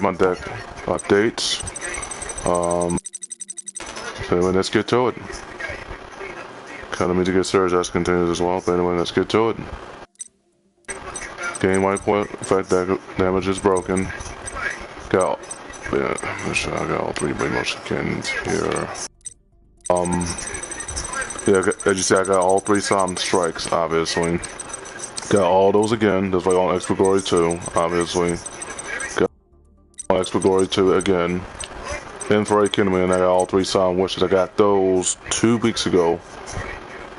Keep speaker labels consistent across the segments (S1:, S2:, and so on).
S1: my deck updates. So anyway, let's get to it. Kind of need to get surge as continues as well, but anyway, let's get to it. Gain white point effect damage is broken. Got make sure I got all 3 big motion cannons here. Yeah, as you see, I got all 3 sound strikes, obviously. Got all those again, just like on Expert Glory 2, obviously. Got on Expert Glory 2 again. Infrared Kingdom, and I got all 3 sound wishes. I got those 2 weeks ago.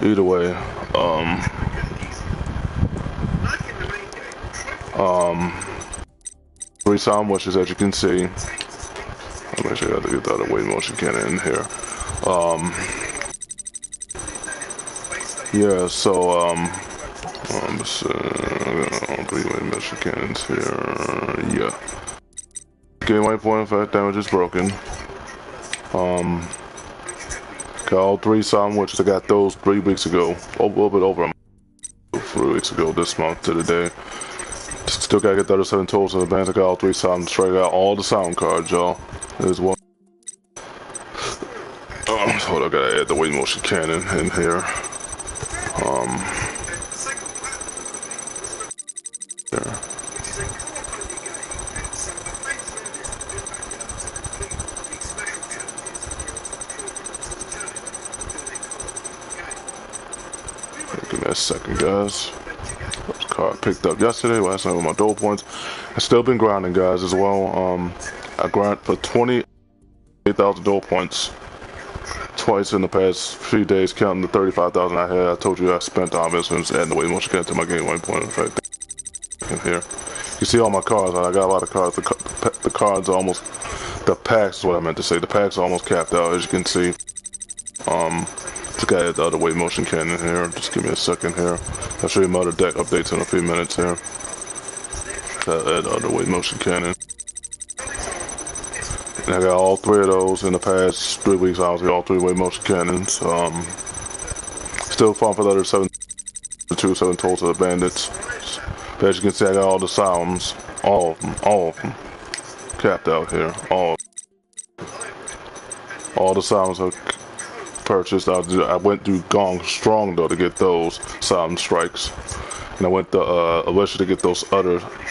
S1: Either way, 3 sound wishes, as you can see. I'll make sure I have to get the other wave motion cannon in here. Yeah, so, let's see, 3 wave motion cannons here, yeah. Gain white point effect damage is broken. Got all 3 sound wishes. I got those 3 weeks ago. A little bit over 3 weeks ago this month to the day. Still gotta get the other 7 tools in the band. I got all 3 sound straight. I got all the sound cards, y'all. There's one. Hold on, I gotta add the wave motion cannon in here. There. Give me a second, guys. This card picked up yesterday, last night with my dual points. I've still been grinding, guys, as well. I grind for 28,000 dual points twice in the past few days, counting the 35,000 I had. I told you I spent, obviously, just adding the wave motion cannon to my game white point effect in here. You see all my cards. I got a lot of cards. The cards are almost, the packs is what I meant to say. The packs are almost capped out, as you can see. Just gotta add the other wave motion cannon here. Just give me a second here. I'll show you my other deck updates in a few minutes here. Gotta add the other wave motion cannon. And I got all 3 of those in the past 3 weeks. Obviously, all 3 wave motion cannons. Still farming for the other 7 tools of the bandits. But as you can see, I got all the sounds, all of them, capped out here. All the sounds are purchased. I went through Gong Strong though to get those sound strikes, and I went to Alicia to get the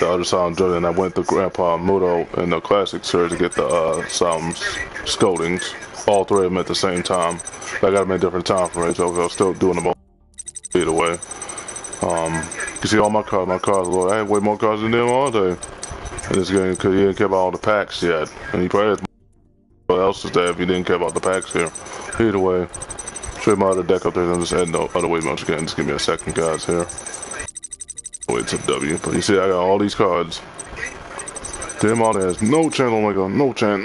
S1: other sound drilling, and I went to Grandpa Mudo in the classic series to get the sound scoldings. All 3 of them at the same time. I got them in different time frames, so I was still doing them all either way. You see all my cards. Lord, I had way more cards than them all day. And this game, because he didn't care about all the packs yet, and he probably had what else is there if he didn't care about the packs here. Either way, show you my other deck up there. I'm just adding the other wave motion cannon. Just give me a second, guys. Here. Wait to W. But you see, I got all these cards. Damn, all there is no chance. Oh my god, no chance.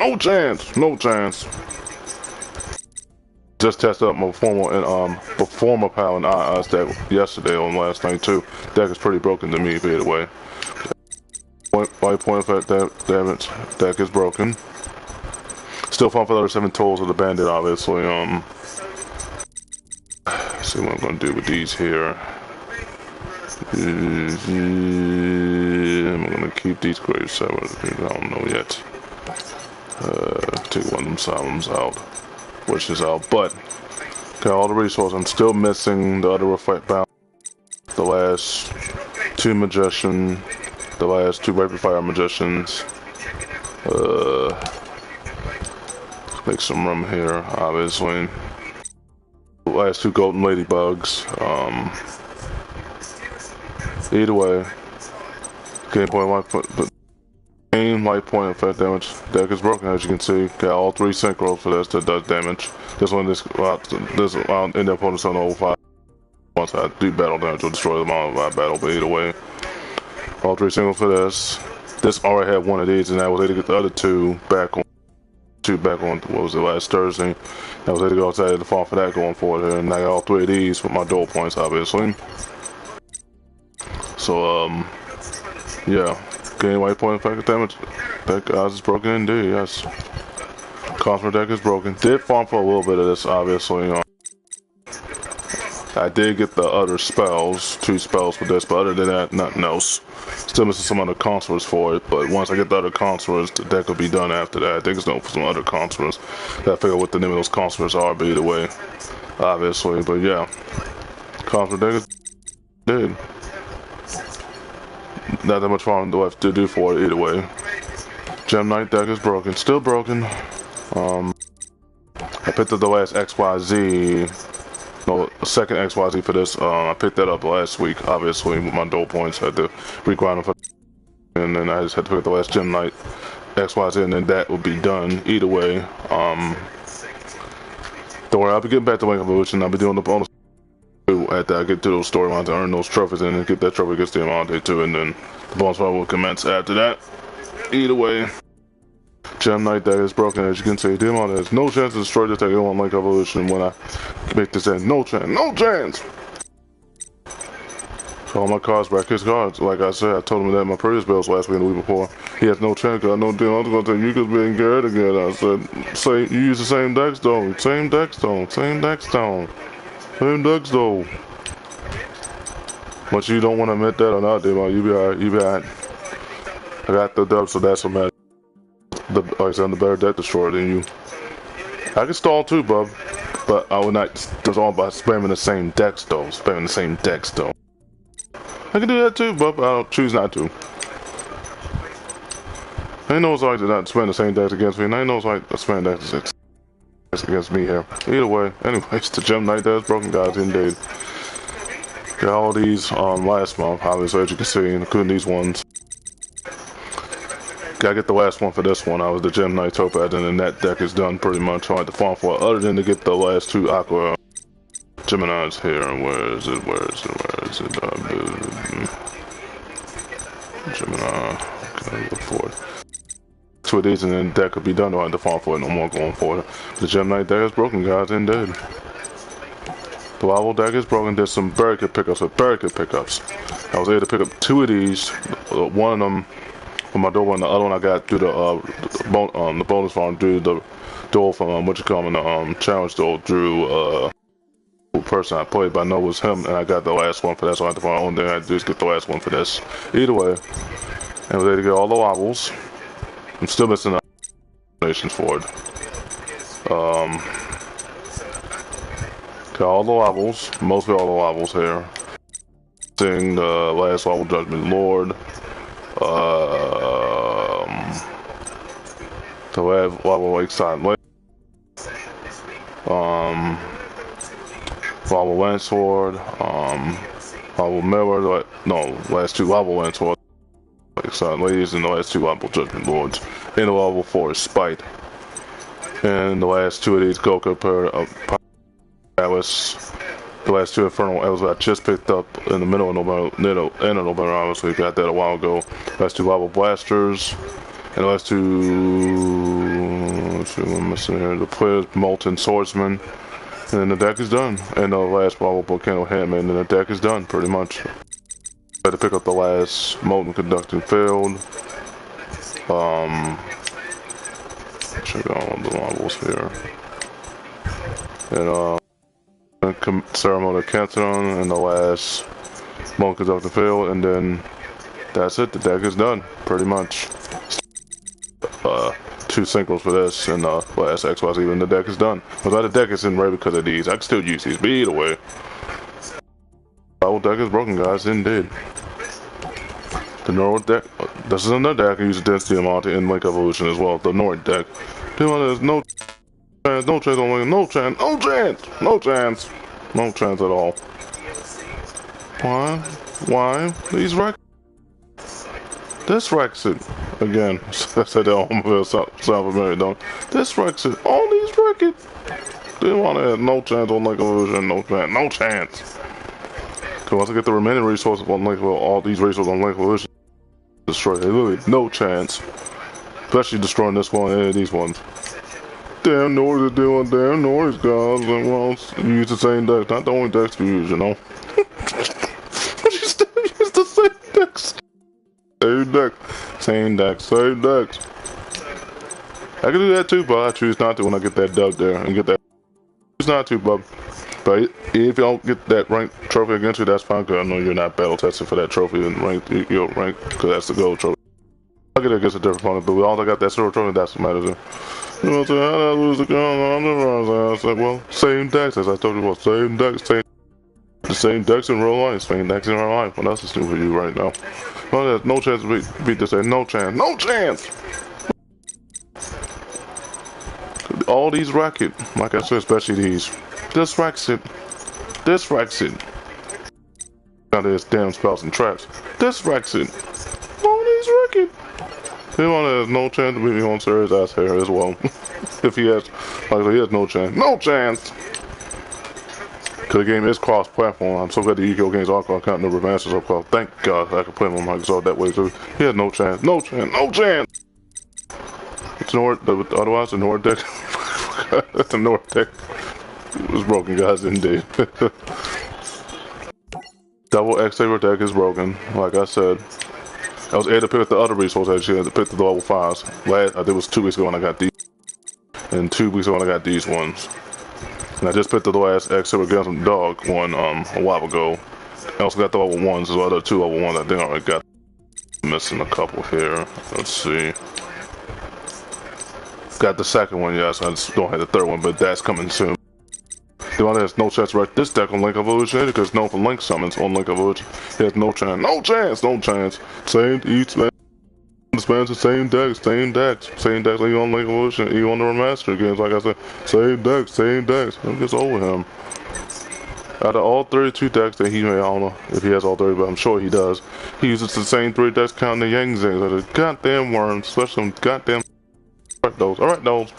S1: Just tested up my performer pal and IS deck yesterday on last night too. Deck is pretty broken to me, by the way. White point effect damage. Deck is broken. Still fun for the other 7 tools of the bandit, obviously. See what I'm gonna do with these here. I'm gonna keep these grave 7. I don't know yet. Take one of them solemns out. Wishes out, but got all the resources. I'm still missing the other reflect balance, the last 2 magician, the last 2 rapid fire magicians. Make some room here, obviously. The last 2 golden ladybugs. Either way, game point white point. Main light point effect damage. Deck is broken, as you can see. Got all 3 synchros for this that does damage. This one, this in the opponent's on 05. Once I do battle damage, will destroy them all if I battle. But either way, all 3 singles for this. This already had 1 of these, and I was able to get the other 2 back on. What was it, last Thursday? I was able to go outside the farm for that going forward here, and I got all 3 of these with my dual points, obviously. So yeah. Gain white point effect damage. Deck guys is broken indeed, yes. Cosmic deck is broken. Did farm for a little bit of this, obviously. I did get the other spells, 2 spells for this, but other than that, nothing else. Still missing some other consoles for it, but once I get the other consoles, the deck will be done after that. I think it's going for some other consoles. Gotta figure out what the name of those consoles are, but either way, obviously. But yeah, console deck is dead. Not that much fun do I have to do for it either way. Gem Knight deck is broken, still broken. I picked up the last XYZ, no, the second XYZ for this. I picked that up last week, obviously, with my dual points. I had to regrind them for, and then I just had to pick up the last Gem Knight XYZ, and then that will be done either way. Don't worry, I'll be getting back to Wing Evolution. I'll be doing the bonus after I get to those storylines and earn those trophies, and then get that trophy against the Amante too, and then the bonus fight will commence after that. Either way, Gem Knight deck is broken, as you can see. Demon has no chance to destroy this deck on Link Evolution when I make this end. No chance, no chance! So all my cards back, his cards. Like I said, I told him that in my previous builds last week and the week before. He has no chance, got no deal. I was gonna tell you could be in Garrett again. I said, say, you use the same deck stone, same deck stone, same deck stone, same deck stone. But you don't want to admit that or not, Demon. You be alright, you be alright. I got the dub, so that's what matters. Like I said, I'm the better deck destroyer than you. I can stall too, bub, but I would not stall by spamming the same decks though. Spamming the same decks though. I can do that too, bub. I don't choose not to. I know it's like to not spam the same decks against me, and I know it's like to spam decks against me here. Either way, anyways, the Gem Knight that's broken, guys, indeed. Got all these last month, obviously, as you can see, including these ones. Gotta get the last one for this one. I was the Gem Knight Topaz, and then that deck is done pretty much. I had to farm for it, other than to get the last two Aqua Geminis here. Where is it? Where is it? Where is it? Gemini. Okay, look for it. Two of these, and then the deck could be done. Don't have to farm for it no more going forward. The Gem Knight deck is broken, guys, indeed. The Wobble deck is broken. There's some barricade pickups with barricade pickups. I was able to pick up two of these. One of them from my door, and the other one I got through the bonus farm through the door from what you call in the challenge door through person I played, but I know it was him, and I got the last one for that, so I had to find my own thing I had to do is get the last one for this. Either way, and was able to get all the wobbles. I'm still missing the nations for it. Got all the wobbles, mostly all the wobbles here. Seeing the last wobble, Judgment Lord. The last wobble, Lakeside Lake. Wobble Landsword. Wobble Mirror. No, last two Wobble Landsword. Lakeside Ladies, and the last two Wobble Judgment Lords. And the Wobble Forest Spite. And the last two of these Goku Palace. The last two Infernal Elves I just picked up in the middle of November, obviously got that a while ago. Last two Wobble Blasters, and the last two, I'm missing here, the Player's Molten Swordsman, and then the deck is done. And the last Wobble Volcano Handman, and the deck is done, pretty much. I had to pick up the last Molten Conducting Field. Check out all the wobbles here. And, Ceremonial Canton, and the last Monk Conducting Field, and that's it. The deck is done, pretty much. Two synchros for this, and last XYZ, and the deck is done. Without the deck is in red because of these. I can still use these, but either way. The whole deck is broken, guys, indeed. The Norwood deck, this is another deck I can use Density Amante in Link Evolution as well. The Norwood deck. There's no chance on Link, no chance, no chance, no chance. No chance at all. Why? Why? These wrecks. This wrecks it. Again, I said that on South America, don't. This wrecks it. All these wreck it. Didn't want to have no chance on Link Evolution, no chance. No chance. Cause once I get the remaining resources on Link, well, all these resources on Link Evolution, destroy it. Literally, no chance. Especially destroying this one and these ones. Damn noise is doing damn noise, guys. Like, well, you use the same decks, not the only decks we use, you know. But you still use the same decks. Same deck, same decks, same decks. I can do that too, but I choose not to when I get that dub there and get that. Choose not to, bub. But if you don't get that rank trophy against you, that's fine, because I know you're not battle tested for that trophy and rank, because that's the gold trophy. I'll get it against a different opponent, but we all got that silver trophy, that's what matters. You know what I'm saying? How did I lose the gun on the run? I was like, well, same decks, as I told you, well, same decks, the same decks in real life, same decks in real life. What else is new for you right now? Well, there's no chance to beat this, no chance, no chance! All these racket, like I said, especially these. This racks it. This racks it. Now there's damn spells and traps. This racks it. All these rack it. Anyone has no chance to beat me on Sarah's ass hair as well. If he has, like I said, he has no chance. No chance! Because the game is cross-platform. I'm so glad the Eco games are counting the remasters of cross. Thank God I can play them on Microsoft that way too. He has no chance. No chance. No chance! It's otherwise the Nord deck. The Nord deck was broken, guys, indeed. Double X-Saber deck is broken, like I said. I was able to pick up the other resource actually, I had to pick the level 5s. I think it was 2 weeks ago when I got these. And 2 weeks ago when I got these ones. And I just picked up the last X-Saber Gunsum Dog one a while ago. I also got the level 1s as well, the 2 level 1s I think I already got. Missing a couple here. Let's see. Got the second one, yes. I just don't have the third one, but that's coming soon. There's no chance to write this deck on Link Evolution because no for Link summons on Link Evolution. There's no chance. No chance! No chance. Same each man. Spans the same decks, same decks. Same decks like on Link Evolution, even on the remaster games, like I said. Same decks, same decks. I'm just over him. Out of all 32 decks that he may, I don't know if he has all 30, but I'm sure he does. He uses the same 3 decks counting the Yang Zings, like the goddamn worms, especially them goddamn. Alright, those.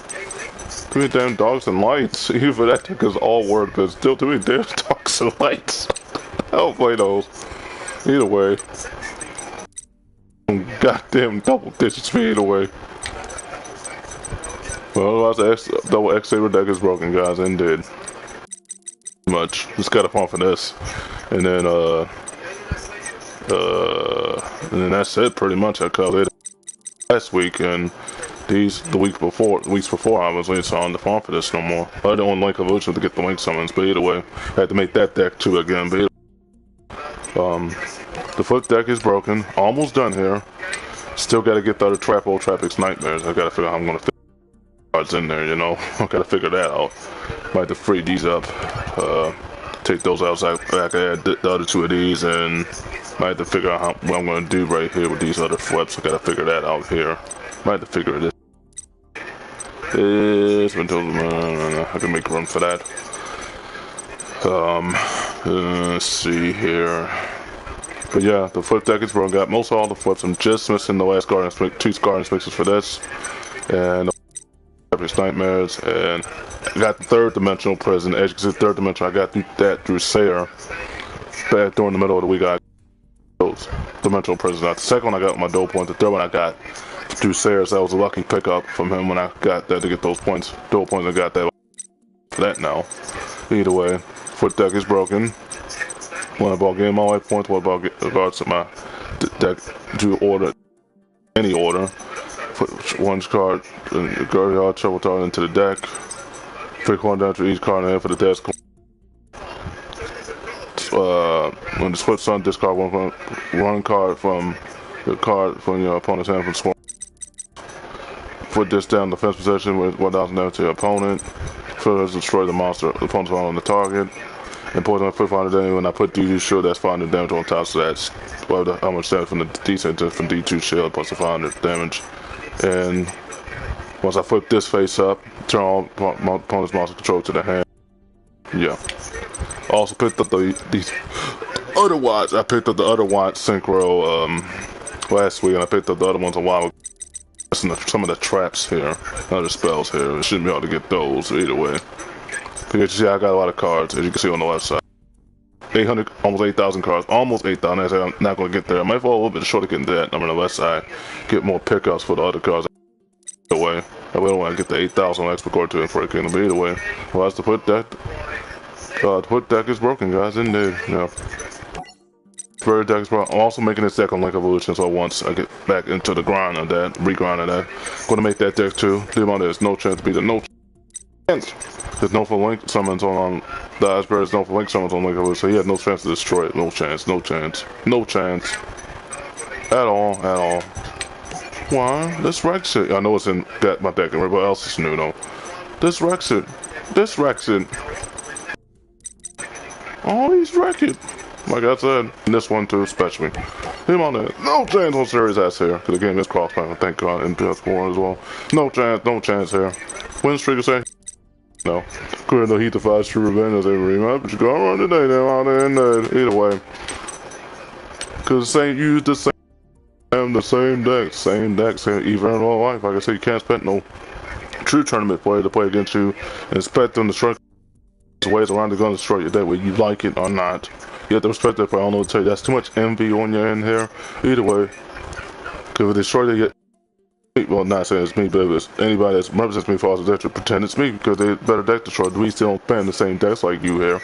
S1: Too many damn dogs and lights. Even for that deck is all word, but still too many damn dogs and lights. I'll play those. Either way. Goddamn double digits for either way. Well, otherwise the double X-Saber deck is broken, guys, indeed. Much. Just got a pump for this. And then that's it pretty much. I covered it last week, and the weeks before I was really on the farm for this no more. I didn't want Link Evolution to get the Link summons, but either way, I had to make that deck too again. But the foot deck is broken, almost done here. Still got to get the other Trapix Nightmares. I got to figure out how I'm going to fit cards in there, you know. I got to figure that out. Might have to free these up, take those out so I can add the other 2 of these, and might have to figure out what I'm going to do right here with these other flips. I got to figure that out here. Might have to figure this. It's been told I can make room for that. Let's see here. But yeah, the flip deck is broken. Got most of all the flips. I'm just missing the last 2 Guardian Spixes for this. And Trapix Nightmares. And I got the 3rd Dimensional Prison. As you can see, 3rd Dimension, I got that through Sayer. Back during the middle of the week, I got those Dimensional Prison. Now, the second one I got with my dual point. The third one I got through Sayer. So that was a lucky pickup from him when I got that to get those points. Dual points, I got that for that now. Either way, foot deck is broken. One about getting my life points, what about regards to my deck to order any order. Put 1 card in the graveyard, shuffle card into the deck. 3 coin down to each card in the hand for the desk. When the split sun, discard 1 card from your opponent's hand from score. Put this down defense possession with 1,000 damage to your opponent. First, destroy the monster, the opponent's on the target. And poison I put 500 damage when I put D2 shield, that's 500 damage on top, so that's how much damage from the D6 from D2 shield plus the 500 damage. And once I flip this face up, turn on my opponent's monster control to the hand. Yeah. Also picked up these other watch. I picked up the other watch synchro last week, and I picked up the other ones a while ago. Some of the traps here, other spells here. It shouldn't be hard to get those either way. Because you see, I got a lot of cards, as you can see on the left side. 800, almost 8,000 cards, almost 8,000. I'm not going to get there. I might fall a little bit short to get that number on the left side. Get more pickups for the other cards. Either way, I don't want to get the 8,000 expert card to Inferno Kingdom. But either way, well, that's the foot deck. The foot deck is broken, guys. Indeed, yeah. Third deck is broken. I'm also making this deck on Link Evolution, so once I get back into the grind of that, regrind of that, I'm going to make that deck too. There's no chance to beat it. No chance. There's no for link summons on the Iceberg's no for link summons on Link, so he had no chance to destroy it. No chance, no chance, no chance. At all, at all. Why? This wrecks it. I know it's in that my deck, and everybody else is new though. This wrecks it. This wrecks it. Oh, he's wrecked it. Like I said, and this one too, especially. Him on there. No chance on Series S here, because the game is cross-platform, thank God, in PS4 as well. No chance here. Win streak is say? No. Clear the heat defies true revenge as every rematch, but you go on today, now on the end either way. Because same use the same deck, same even in real life. Like I said, you can't expect no true tournament player to play against you and expect them to destroy ways around the gun to destroy your deck, whether you like it or not. You have to respect that, but I don't know what to tell you. That's too much envy on your end here. Either way, because if they destroy they get, well, not saying it's me, but if it's anybody that represents me falls deck to pretend it's me because they're better deck destroyed. We still don't spam the same decks like you here.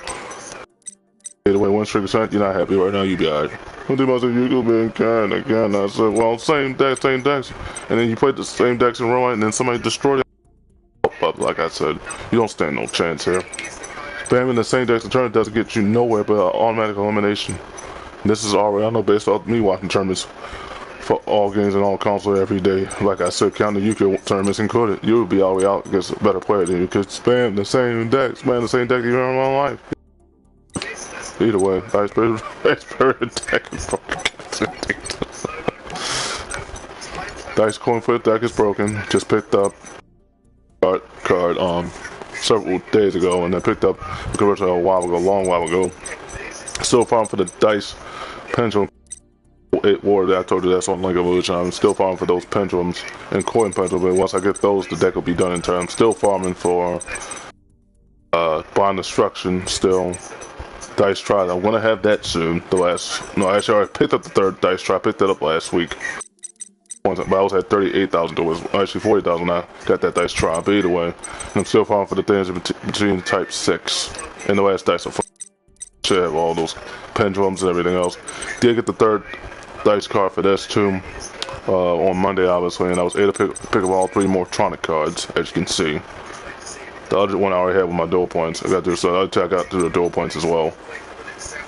S1: Either way, 1%, you're not happy right now, you be alright. What did I say? You could be in kind again. I said, well, same decks, and then you played the same decks in row, and then somebody destroyed it. Like I said, you don't stand no chance here. Spamming the same decks in tournament doesn't get you nowhere but automatic elimination. And this is already, I know based off me watching tournaments for all games and all consoles every day. Like I said, counting the UK tournaments included, you would be all the way out against a better player than you could spam the same decks, you hear in my life. Either way, Iceberg deck is broken. Dice coin flip deck is broken. Just picked up card several days ago, and then picked up a conversion a long while ago. Still farming for the dice pendulum 8 war that I told you that's on Link Evolution. I'm still farming for those pendulums and coin pendulum, but once I get those, the deck will be done in time. Still farming for bond destruction still. Dice Trial. I'm gonna have that soon. Actually, I already picked up the 3rd Dice Trial. I picked that up last week. But I was at 38,000. It was actually 40,000. I got that Dice Trial. But either way, I'm still falling for the things between Type 6 and the last Dice. Should have all those pendulums and everything else. Did get the 3rd Dice card for this too on Monday, obviously, and I was able to pick up all 3 more Tronic cards, as you can see. The other one I already had with my dual points. I got to do the dual points as well.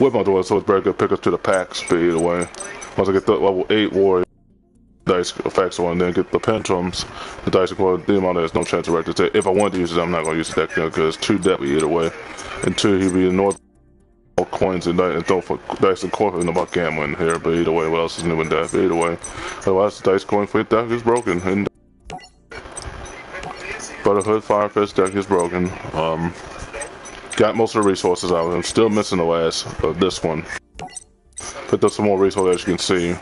S1: With my dual, so it's very good pick up to the packs, but either way. Once I get the level 8 warrior dice effects on, then get the pendulums, the dice equal the amount there's no chance of wreck it. If I want to use it, I'm not going to use it because it's too deadly either way. And 2, he'd be north coins and throw for dice and coin about gambling here, but either way, what else is new in that? But either way, otherwise the dice coin flip deck is broken. And Brotherhood Firefist deck is broken. Got most of the resources out. I'm still missing the last of this one. Picked up some more resources, as you can see.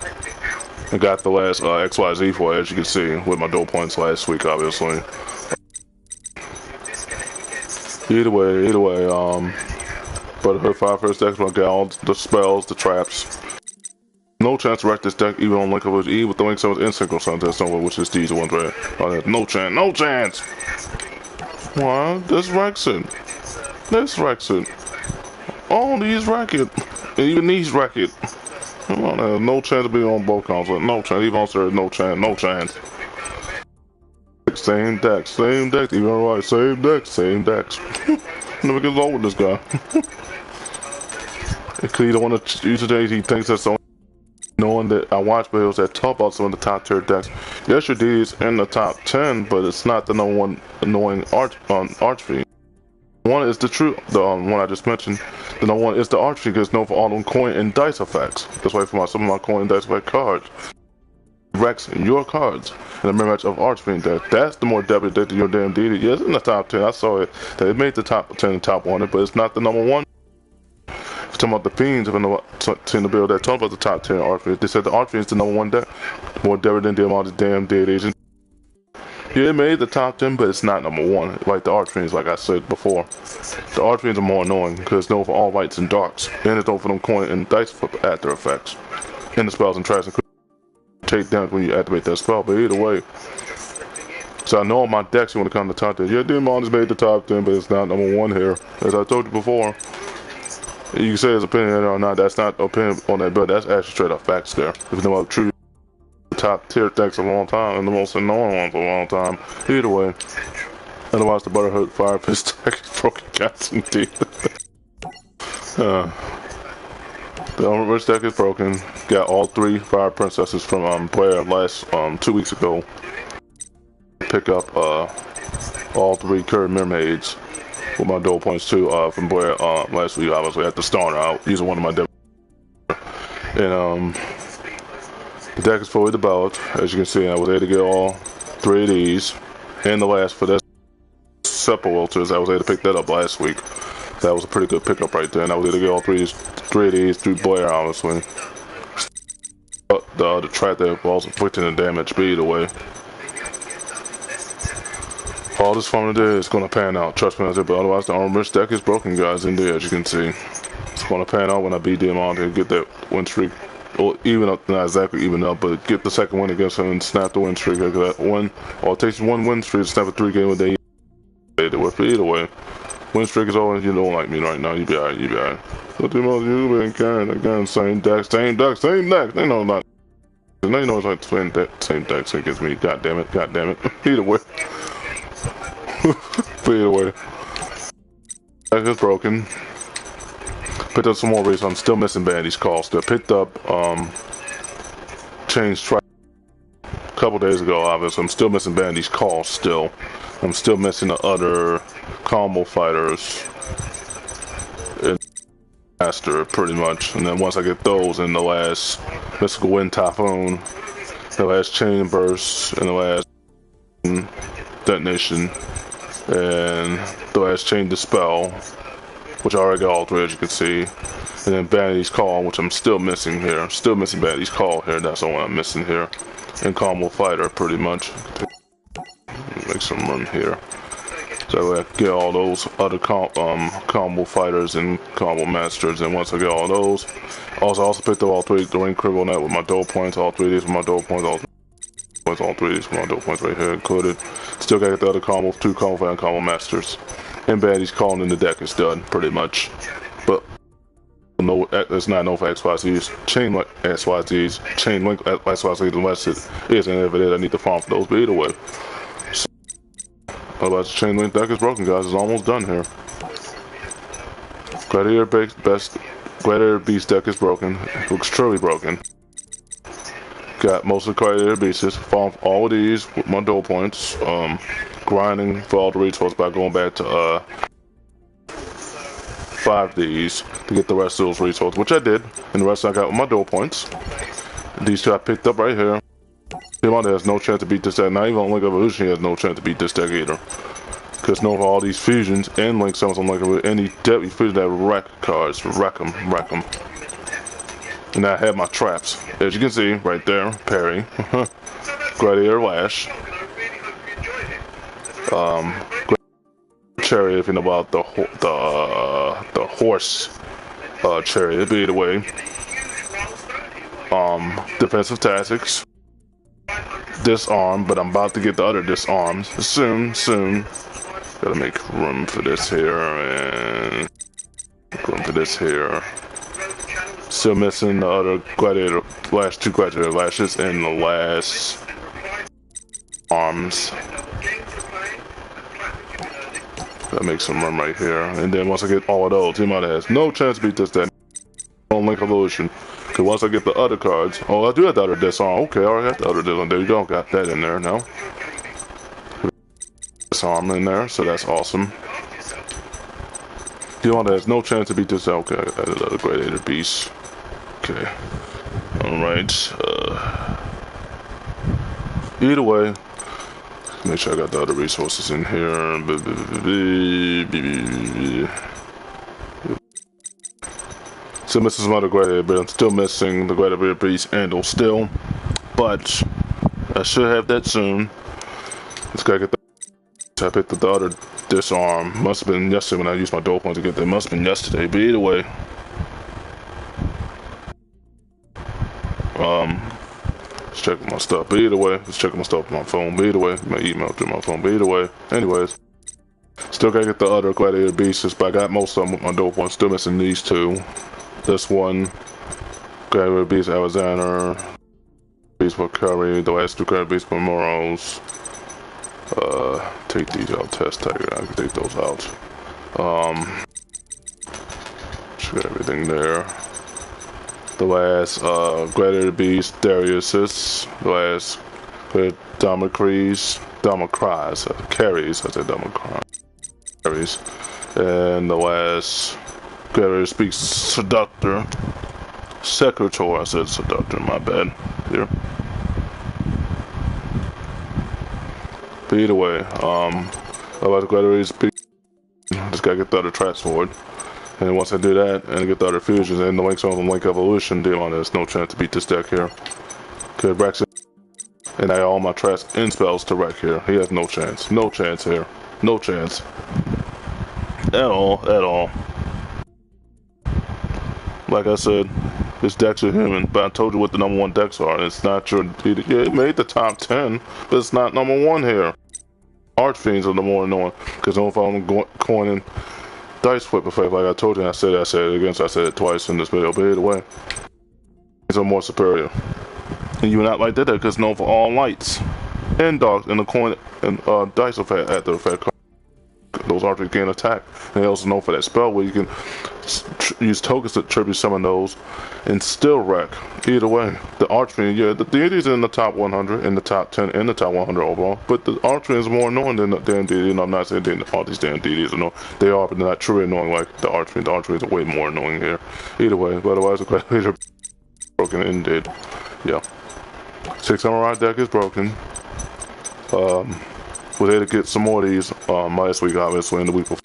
S1: And got the last XYZ for it, as you can see, with my dual points last week, obviously. Either way, Brotherhood Firefist deck, I got all the spells, the traps. No chance to wreck this deck even on Link Evolution, even with the Link Summons and Synchro Summons, which is these ones right. No chance! Why? This wrecks it. All these wreck it. Even these wreck it. Come on, no chance to be on both consoles. No chance. Even on Series, no chance. Same deck, even right, same decks. Never gets old with this guy. Because he don't want to use today, he thinks that's the knowing that I watch videos that talk about some of the top tier decks. Yes, your D is in the top 10, but it's not the number one annoying Archfiend. One is the one I just mentioned. The number one is the Archfiend because it's known for all them coin and dice effects. That's why for some of my coin and dice effect cards. Rex your cards in a mirror match of Archfiend deck. That's the more deadly deck than your damn DD. Yes, in the top 10. I saw it. That it made the top 10 and top 100, but it's not the number one. Talking about the Fiends, in the build that talking about the top 10 Archfiends. They said the Archfiend is the number one deck. More deadly than them all the damn dead agents. Yeah, it made the top 10, but it's not number one. Like the Archfiends, like I said before. The Archfiends are more annoying because it's known for all lights and darks. And it's known for them coin and dice for after effects. And the spells and traps and take damage when you activate that spell, but either way. So I know on my decks you want to come to the top 10. Yeah, Demon has made the top 10, but it's not number one here. As I told you before. You can say his opinion or not, that's not opinion on that, but that's actually straight up facts there. If you know about true top tier decks of a long time and the most annoying ones of a long time. Either way, Otherwise, the Brotherhood Fire Pit deck is broken, guys, indeed. The Rich deck is broken. Got all 3 Fire Princesses from player last 2 weeks ago. Pick up all 3 Curved Mermaids with my dual points too from player last week. Obviously at the starter out using one of my decks. And the deck is fully developed. As you can see, I was able to get all 3 of these. And the last for this Sepulchres, I was able to pick that up last week. That was a pretty good pickup right there. And I was able to get all 3 of these through Blair, honestly. The track that was inflicting the damage, but either way. All this fun today is going to pan out. Trust me, I said, but otherwise the Rich deck is broken, guys, indeed, as you can see. It's going to pan out when I beat them on to get that win streak. Or even up, not exactly even up, but get the second win against him and snap the win streak. That one, all it takes 1 win streak to snap a 3-game a day. Either way, win streak is always, you don't like me right now, you be alright, you be alright. What the most you been carrying again? Same deck. They know not. They know it's like the same deck against me. God damn it. Either way. But either way. Deck is broken. Picked up some more races. I'm still missing Bandy's call. Still picked up changed track a couple days ago, obviously. I'm still missing Bandy's call still. I'm still missing the other combo fighters. Master pretty much, and then once I get those in the last Mystical Wind Typhoon, the last Chain Burst, and the last Detonation, and the last Chain Dispel, which I already got all 3 as you can see, and then Vanity's Call, which I'm still missing here. I'm still missing Vanity's Call here. That's the one I'm missing here, and Combo Fighter pretty much. Make some room here. So I get all those other combo fighters and combo masters, and once I get all those, I also picked up all 3 the Ring Cribble Net with my dual points, all 3 of these with my dual points, all 3 of these with my dual points right here included. Still gotta get the other combos, 2 combo fighter and combo masters. And Baddies calling in the deck is done, pretty much. But no, it's not no for XYZs, chain link XYZs, chain link XYZs unless it is, and if it is, I need to farm for those, but either way. Otherwise, the chain link deck is broken, guys. It's almost done here. Gladiator Beast deck is broken. It looks truly broken. Got most of the Gladiator Beasts. Farmed all of these with my dual points. Grinding for all the resources by going back to 5 of these to get the rest of those resources, which I did. And the rest I got with my dual points. These 2 I picked up right here. Pimon has no chance to beat this deck. Not even on Link Evolution, he has no chance to beat this deck either. Because no, all these fusions and Link summons on Link Evolution, any deadly fusion that wreck cards, wreck them. And I have my traps. As you can see, right there, parry, Gladiator Lash, Chariot, if you know about the horse chariot, be either way. Defensive tactics. Disarm, but I'm about to get the other disarms soon. Gotta make room for this here and room for this here. Still missing the other gladiator, last 2 gladiator lashes and the last arms. Gotta make some room right here, and then once I get all of those, he might have no chance to beat this deck on Link Evolution. Cause once I get the other cards, oh, I do have the other disarm. Okay, I already got the other disarm. There you go, got that in there now. Disarm in there, so that's awesome. Dion has no chance to beat this. Okay, I got another Gladiator Beast. Okay, all right. Either way, make sure I got the other resources in here. Still missing some other Gladiator, but I'm still missing the Gladiator Beast handle still. But I should have that soon. Just gotta get the. I picked up the other disarm. Must have been yesterday when I used my dual point to get that. Must have been yesterday, but either way. Just checking my stuff. But either way, just checking my stuff on my phone. But either way, my email through my phone. But either way, anyways. Still gotta get the other Gladiator Beasts, but I got most of them with my dual point. Still missing these 2. This one, Gladiator Beast Alexander, Beast for Curry, the last 2 Gladiator Beast for Moros, take these out. Test tiger. I can take those out. Should everything there. The last Gladiator Beast, Darius's. The last Damocles, Carries, I said Damocles. Carries. And the last Gladiator Speaks Seductor. Secretor, I said Seductor, my bad. Here. But either way, about the Gladiator Speaks, just gotta get the other transport. And once I do that, and I get the other fusions, and the links on them link evolution deal on there's no chance to beat this deck here. Could Rex and I all my trash in spells to wreck here. He has no chance. No chance here. No chance. At all. At all. Like I said, this deck's a human, but I told you what the number 1 decks are, and it's not your... Yeah, it made the top 10, but it's not number 1 here. Archfiends are the more annoying, because if I'm coining Dice Flip effect, like I told you, I said it again, so I said it twice in this video, but either way, these are more superior. And you would not like that because known for all lights and dark and the coin and dice effect at the effect. Those archers gain attack. And they also known for that spell where you can use tokens to tribute summon those and still wreck. Either way, the Archfiend, yeah, the deities are in the top 100, in the top 10, in the top 100 overall, but the Archfiend is more annoying than the damn deity. And I'm not saying all these damn deities are annoying. They are, but they're not truly annoying like the Archfiend. The Archfiends are way more annoying here. Either way, but otherwise the Gladiator broken indeed. Yeah. 6 Samurai deck is broken. Was able to get some more of these last week, obviously, and the week before.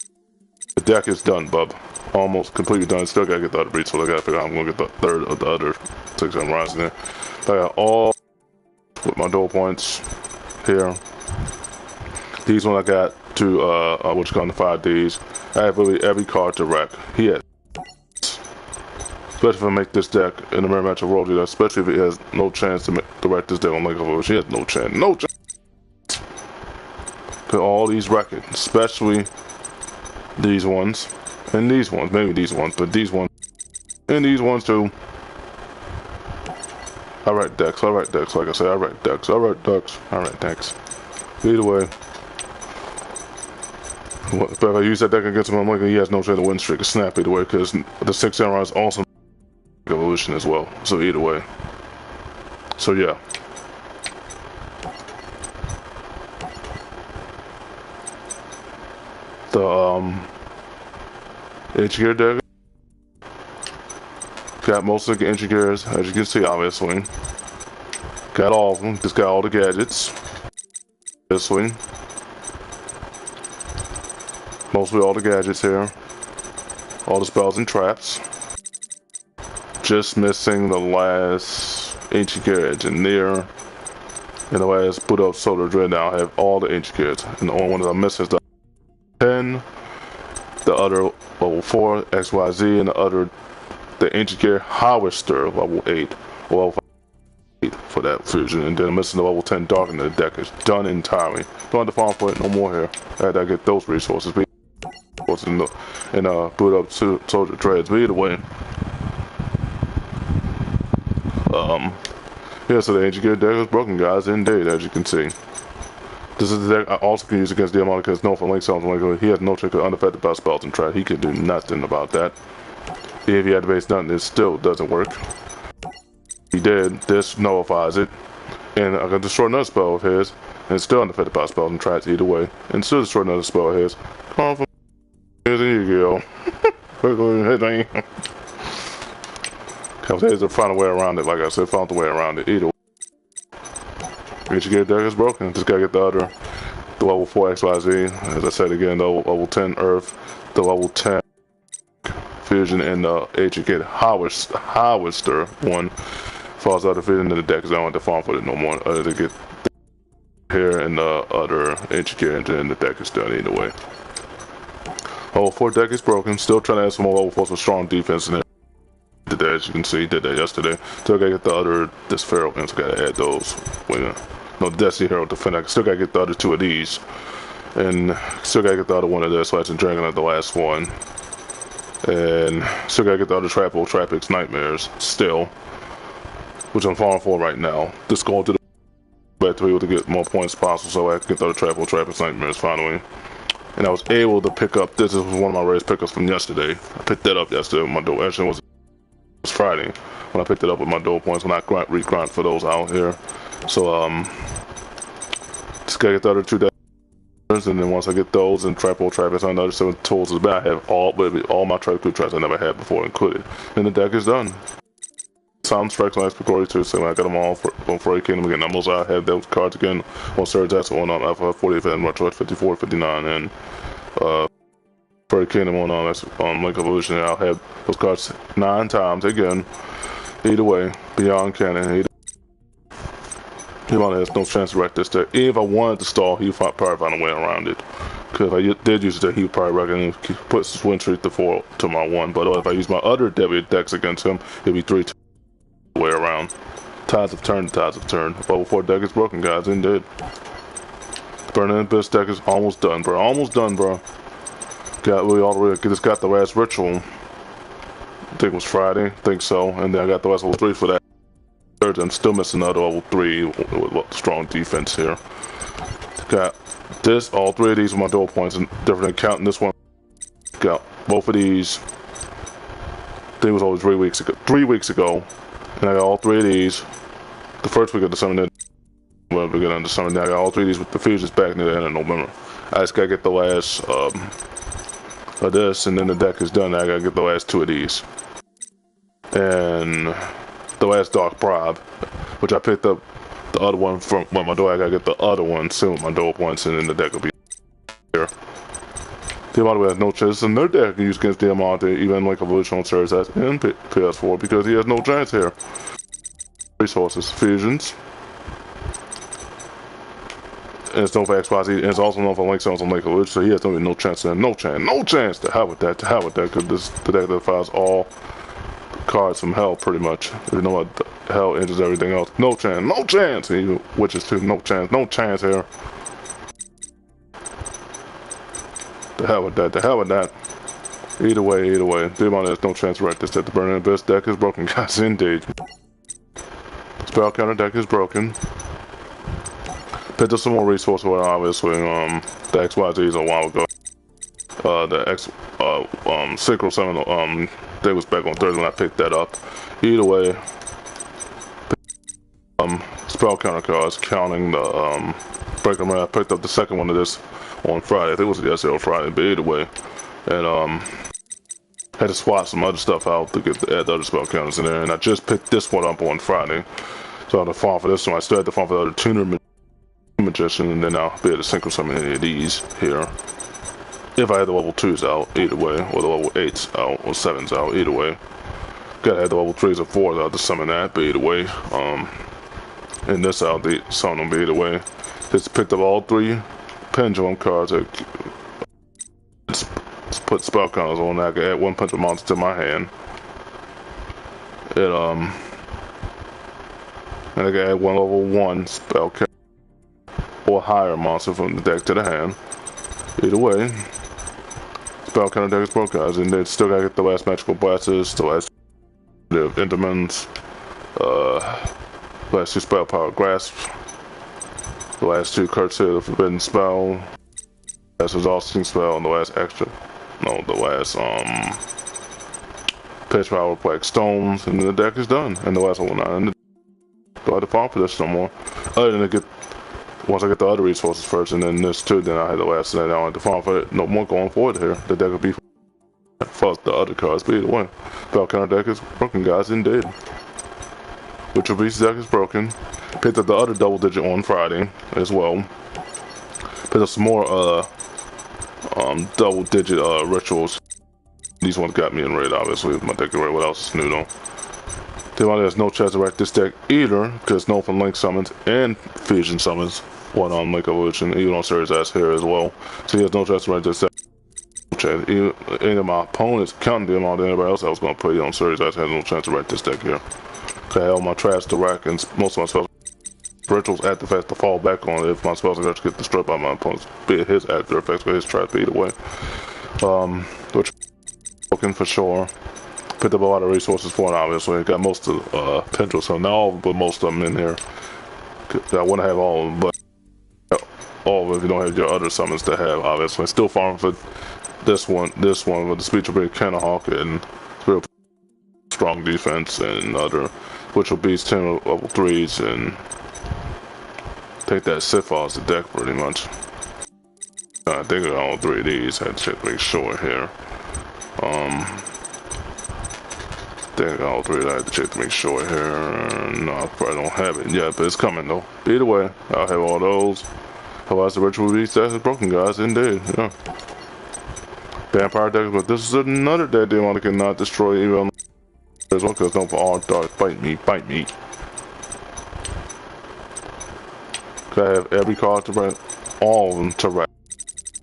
S1: The deck is done, bub. Almost completely done. Still gotta get the other breeds, so I gotta figure out I'm gonna get the third of the other 6 Samurais in there. I got all with my dual points here. These one I got to what you call the 5Ds. I have really every card to wreck. He has. Especially if I make this deck in the mirror match of royalty, especially if it has no chance to wreck this deck on Lake of Ocean. She has no chance. No chance. All these records, especially these ones and these ones, maybe these ones, but these ones and these ones too. I write decks, like I said, I write decks. Either way, if I use that deck against him, I'm like, he has no chance to win streak or snap either way, because the 6 Samurai is also evolution as well. So either way, so yeah. The Gear deck got most of the Gears, as you can see, obviously. Got all of them. Just got all the gadgets. Obviously. Mostly all the gadgets here. All the spells and traps. Just missing the last Ancient Gear Engineer. And the last Boot Up Solar Dread. Now I have all the Ancient Gears. And the only one that I'm missing is the 10, the other level 4 XYZ, and the Ancient Gear Harvester level 8 or level 8 for that fusion, and then I'm missing the level 10 Dark, and the deck is done entirely. Don't have to farm for it no more here. I had to get those resources and boot up Soldier Dreads. But either way, yeah, so the Ancient Gear deck is broken, guys, indeed, as you can see. This is the deck I also can use against Diamond because no for link sounds like he has no trick unaffected by spells and trap. He can do nothing about that. If he activates nothing, it still doesn't work. He did, this nullifies it. And I can destroy another spell of his, and it's still unaffected by spells and traps either way. And still destroy another spell of his. Come from here's you go. Because to find a way around it, like I said, found the way around it either way. Ancient Gear deck is broken. Just gotta get the level 4 XYZ. As I said again, the level 10 Earth, the level 10 Fusion, and the Ancient Gear Harvester one falls out of fusion in the deck because I don't want to farm for it no more. To get here and the other Ancient Gear engine in the deck is done either way. Level 4 deck is broken. Still trying to add some more level 4 with strong defense in there. Did that, as you can see, did that yesterday. So I gotta get this Pharaoh and so I gotta add those. No Destiny Hero Defender. I still gotta get the other 2 of these. And still gotta get the other one of this Slash and Dragon at the last one. And still gotta get the other Trapix Nightmares still. Which I'm falling for right now. Just going to the back to be able to get more points possible, so I could get the Trap Trappist Nightmares finally. And I was able to pick up, this was one of my race pickups from yesterday. I picked that up yesterday with my dual, actually it was Friday when I picked it up with my dual points when I re-grind for those out here. So, just gotta get the other 2 decks, and then once I get those and Trap Trappist and the other 7 tools is back, I have all my Trap traps I never had before included. And the deck is done. Sound Strikes on Explorer too, so I got them all on Furry Kingdom again. Almost I have those cards again on Surge X on Alpha 48 and Retro 54, 59, and Furry Kingdom on Link Evolution. I'll have those cards 9 times again. Either way, Beyond Canon. He has no chance to wreck this deck. If I wanted to stall, he would probably find a way around it. Because if I did use it, he would probably reckon he puts his win streak to 4 to my 1. But if I use my other W decks against him, it'd be 3 way around. Tides have turned, Level 4 deck is broken, guys, indeed. Burning Abyss deck is almost done, bro. Almost done, bro. Just got the last ritual. I think it was Friday, I think so. And then I got the last level 3 for that. I'm still missing another level 3 with strong defense here. Got this, all 3 of these with my dual points, and different than counting this one. Got both of these. I think it was only 3 weeks ago. 3 weeks ago. And I got all 3 of these. The first week of December, well, beginning of December, now I got all 3 of these with the fusions back near the end of November. I just gotta get the last of this, and then the deck is done. I gotta get the last 2 of these. And the last Dark Bribe, which I picked up the other one from my door. I gotta get the other one soon with my dual points, and then the deck will be here. Diamante has no chance, and their deck can use against Diamante, even like Evolution on Series S and PS4, because he has no chance here. Resources, fusions. And it's known for XYZ, and it's also known for Link Summons on Lake Evolution, so he has no chance there. No chance. To hell with that, because the deck that fires all cards from hell, pretty much. You know what? Hell enters everything else. No chance. He witches too. No chance here. The hell with that. Either way. Demon has no chance right this deck. The Burning Abyss deck is broken, guys, indeed. Spell counter deck is broken. Picked up some more resources, well, obviously. The XYZs a while ago. The Synchro 7, they was back on Thursday when I picked that up. Either way, spell counter cards, counting the breaker. I picked up the second one of this on Friday. I think it was yesterday or Friday, but either way. And had to swap some other stuff out to add the other spell counters in there. And I just picked this one up on Friday. So I had to farm for this one. I still had to farm for the other Tuner Magician, and then I'll be able to synchro summon any of these here. If I had the level 2s out, either way, or the level 8s out, or 7s out, either way. Gotta have the level 3s or 4s out to summon that, but either way. And this out, they summon them, but either way. Just picked up all 3 pendulum cards. Let's put spell counters on that. I can add 1 punch of monster to my hand. And I can add 1 level 1 spell counter or higher monster from the deck to the hand. Either way, spell counter deck is broke, guys, and then still gotta get the last magical blasters, the last Endermans, last 2 spell power grasps, the last 2 courtesy of the forbidden spell, last exhausting spell, and the last pitch power black stones, and then the deck is done, and the last level 9. Do I have to farm for this no more? Other than once I get the other resources first, and then this too, then I had the last, and then I don't have to farm for it. No more going forward here. The deck will be for the other cards, but either way. Spell counter deck is broken, guys, indeed. Witcher Beast deck is broken. Picked up the other double digit on Friday as well. Picked up some more double digit rituals. These ones got me in raid, obviously. My deck in raid. What else is new though? Demon has no chance to wreck this deck either, because no from Link summons and Fusion summons. One on Link Evolution, even on Series S here as well. So he has no chance to wreck this deck. Any of my opponents, counting them all, anybody else I was going to play on Series S has no chance to wreck this deck here. I have all my trash to rack, and most of my spells rituals active effects to fall back on if my spells are going to get destroyed by my opponents, be it his active effects or his trash, but either way. Which broken for sure. Picked up a lot of resources for it, obviously. Got most of Pendril, so not all, but most of them in here. I want to have all of them, but all of them if you don't have your other summons to have, obviously. Still farming for this one with the speech will be Hawk and real strong defense and other, which will be 10 level 3s and take that Sith as the deck pretty much. I think I got all 3 of these. I had to check to make sure here. I think I got all 3 of that. I had to check to make sure here. No, I probably don't have it yet, but it's coming though. Either way, I'll have all those. Otherwise, the ritual beast that is broken, guys. Indeed, yeah. Vampire deck, but this is another deck demon that cannot destroy even as well, because don't for all dark. Bite me, bite me. Could I have every card to write? All of them to write.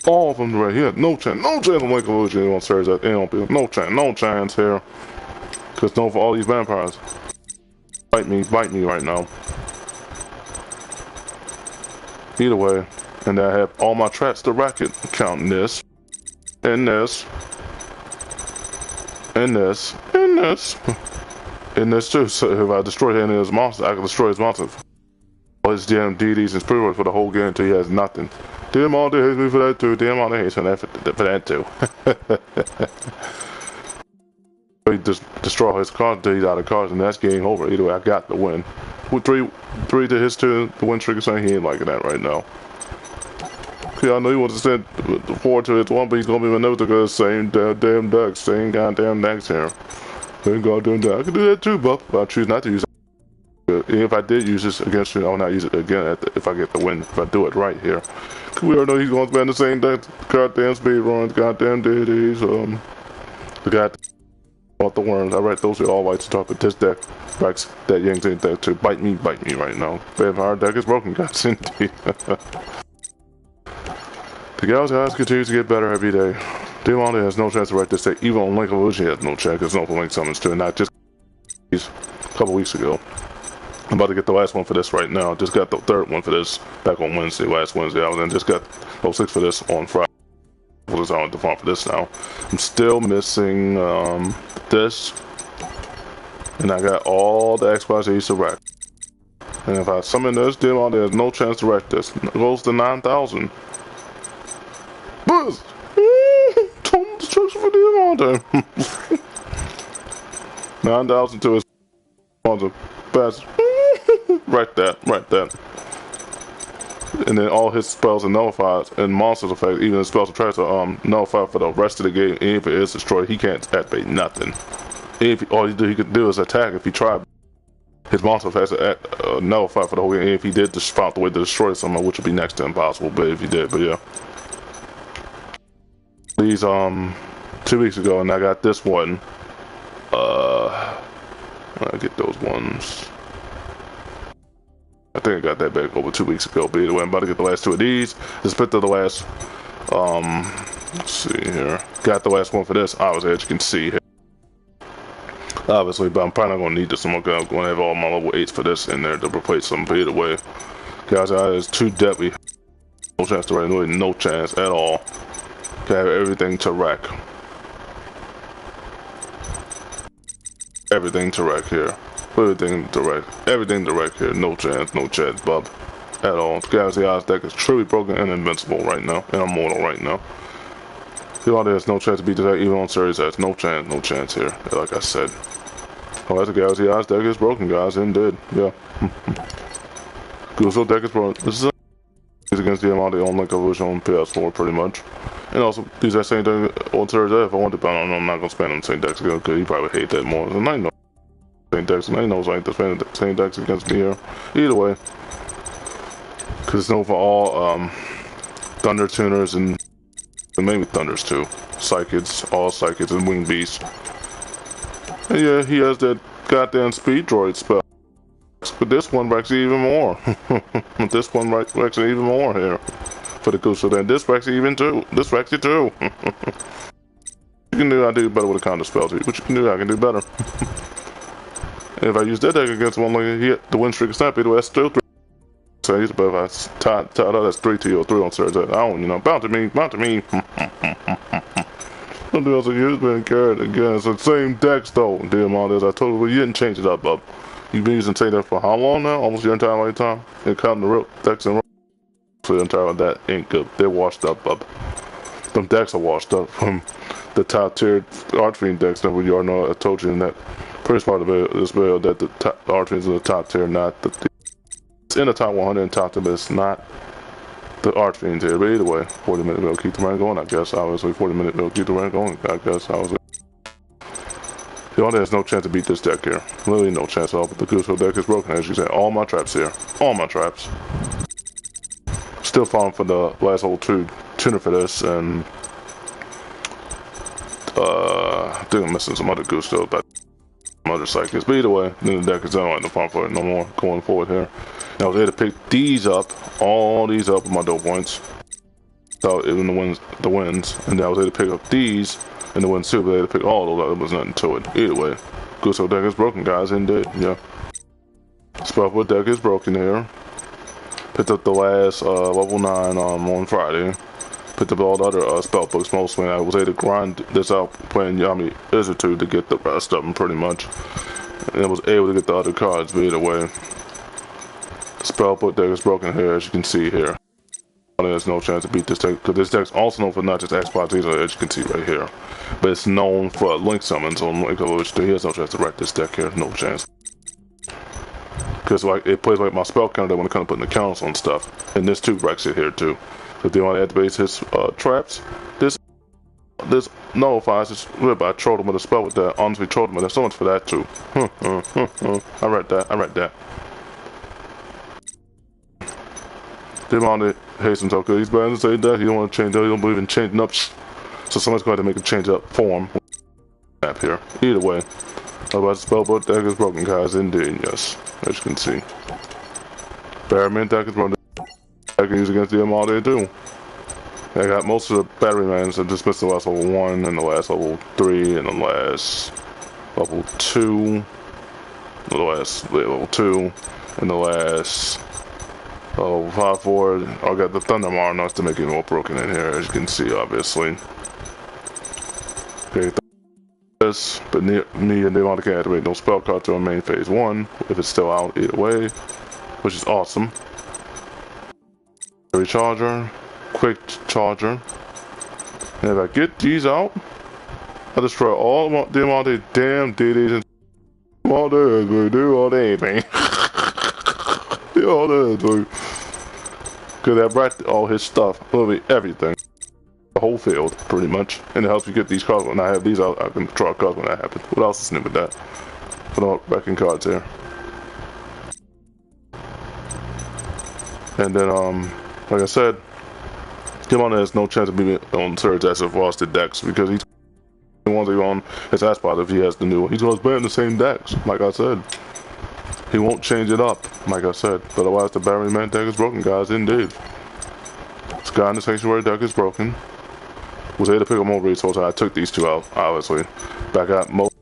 S1: All of them to write. He had no chance on Lake Illusion on Series that no chance here. Because don't for all these vampires. Bite me right now. Either way, and I have all my traps to rack it, counting this, and this, and this, and this, and this too. So if I destroy any of his monsters, I can destroy his monsters. All his damn DDs and spirits for the whole game until he has nothing. Damn, all day hates me for that too. Damn, all day hates me for that too. He just destroy his cards until he's out of cards, and that's game over. Either way, I got the win. With three to his 2, the win streak is saying he ain't liking that right now. Yeah, I know he wants to send 4 to his 1, but he's gonna be maneuvered because same damn decks, same goddamn decks here. Same goddamn deck. I can do that too, but I choose not to use it. If I did use this against you, I will not use it again if I get the win. If I do it right here, we already know he's gonna spend the same deck. Goddamn speed runs, goddamn deities, the goddamn. Off the worms, I write those with all whites to talk, but this deck backs that Yang Zing deck to bite me right now. Vampire deck is broken, guys, indeed. The guys continues to get better every day. Demon has no chance to write this deck, even on Link Illusion he has no chance, there's no Link summons to it, not just a couple weeks ago. I'm about to get the last one for this right now. Just got the 3rd one for this back on Wednesday, last Wednesday. I was then just got 06 for this on Friday. I want to farm for this now. I'm still missing this, and I got all the XYZs to rack. And if I summon this demon, there's no chance to rack this. It goes to 9,000. Buzz! Total destruction for demon. 9,000 to his on the best. Right that. And then all his spells are nullified, and monsters effect, even his spells and traps are nullified for the rest of the game. And if it is destroyed, he can't activate nothing. All he could do is attack if he tried. His monster effects are nullified for the whole game. And if he did just found the way to destroy someone, which would be next to impossible, but if he did, but yeah. These 2 weeks ago, and I got this one. I get those ones. I think I got that back over 2 weeks ago, but either way, I'm about to get the last 2 of these. Just put the last, let's see here. Got the last one for this, obviously, as you can see here. Obviously, but I'm probably not going to need this one because I'm going to have all my level 8s for this in there to replace them, but either way. Guys, that is too deadly. No chance to rack, no chance at all. To have everything to rack. Everything to rack here. Everything to wreck here. No chance, bub. At all. Galaxy Eyes deck is truly broken and invincible right now. And immortal right now. There's no chance to beat this even on Series S. No chance here. Like I said. Oh, that's a Galaxy Eyes deck is broken, guys. Indeed. Yeah. Gusto deck is broken. This is against the amount on Link Illusion on PS4 pretty much. And also, these are same deck on Series S. If I want to ban on them, I'm not going to spam on the same decks again because he probably hate that more. And I know. Same decks, and I know I ain't defending the same decks against me here. Either way, because it's known for all Thunder Tuners and maybe Thunders too. Psychics, all Psychics, and Winged Beasts. And yeah, he has that goddamn Speed Droid spell. But this one wrecks even more. This one wrecks even more here for the Gusto. Then this wrecks even too. This wrecks it too. You can do, I do better with a counter spell too. What you can do, I can do better. If I use that deck against one like the win streak is not, that's still 3. So he's but if I tied up, that's 3 to you or 3 on Series. I don't, bound to me. Don't do else like you've been carried again. It's the same decks though. Damn all this. I told you, you didn't change it up. You've been using Tater for how long now? Almost your entire lifetime? And counting the real decks and so the entire that ain't good. They're washed up. Them decks are washed up from the top tier Archfiend decks. That you already know. I told you in that first part of this video that the Archfiends are the top tier, not it's in the top 100 and top 10, but it's not the Archfiends here. But either way, 40-minute will keep the run going. I guess obviously 40-minute will keep the run going. I guess obviously. There's no chance to beat this deck here. Literally no chance at all, but the Gusto deck is broken, as you said. All my traps here. All my traps. Still falling for the last old tuner for this, and I think I'm missing some other Gusto, but some other psychics. But either way, then the deck is done. I don't have farm for it no more going forward here. And I was able to pick these up, all these up with my dope points. So even the wins, and then I was able to pick up these. And the win too, but they had to pick all of those. There was nothing to it. Either way, Gusto deck is broken, guys. Indeed, yeah. Spellbook deck is broken here. Picked up the last level 9 on Friday. Picked up all the other spellbooks mostly. I was able to grind this out playing Yami Izutu to get the rest of them pretty much. And I was able to get the other cards, but either way. Spellbook deck is broken here, as you can see here. There's no chance to beat this deck, because this deck's also known for not just X-Bots either, as you can see right here. But it's known for Link summons on Link, which he has no chance to wreck this deck here, no chance. Because like it plays like my spell counter when it comes to putting the counters on stuff. And this too wrecks it here too. So if they want to activate his traps, this nullifies his rip. I trolled him with a spell with that. Honestly trolled him with that. So much for that too. I read that. Demon hates himself because he's bad to say that. He don't want to change up. He don't believe in changing up. So someone's going to make him change up form. Map here. Either way. Otherwise, the spellbook deck is broken, guys. Indeed, yes. As you can see. Batteryman deck is broken. I can use against them all day too. I got most of the Batterymans that just missed the last level 1 and the last level 3 and the last level 2. The last level 2 and the last. Oh, 5-4. I got the Thunder Monarchs to make it more broken in here, as you can see, obviously. Okay, this, but me and Devon can activate no spell card to our main phase 1, if it's still out either way, which is awesome. Heavy Charger, Quick Charger. And if I get these out, I destroy all the damn DDs and all day, baby. Do all day, man. Do all day, dude. Because I brought all his stuff, literally everything. The whole field, pretty much. And it helps you get these cards. When I have these out, I can draw cards when that happens. What else is new with that? Put on back in cards here. And then, like I said, Demon has no chance of being on Surge as of Frosted decks because he's the ones that go on his ass spot if he has the new one. He's going to play in the same decks, like I said. He won't change it up, like I said. But otherwise, the Batteryman deck is broken, guys, indeed. Sky in the Sanctuary deck is broken. Was able to pick up more resources. I took these two out, obviously. Back out most.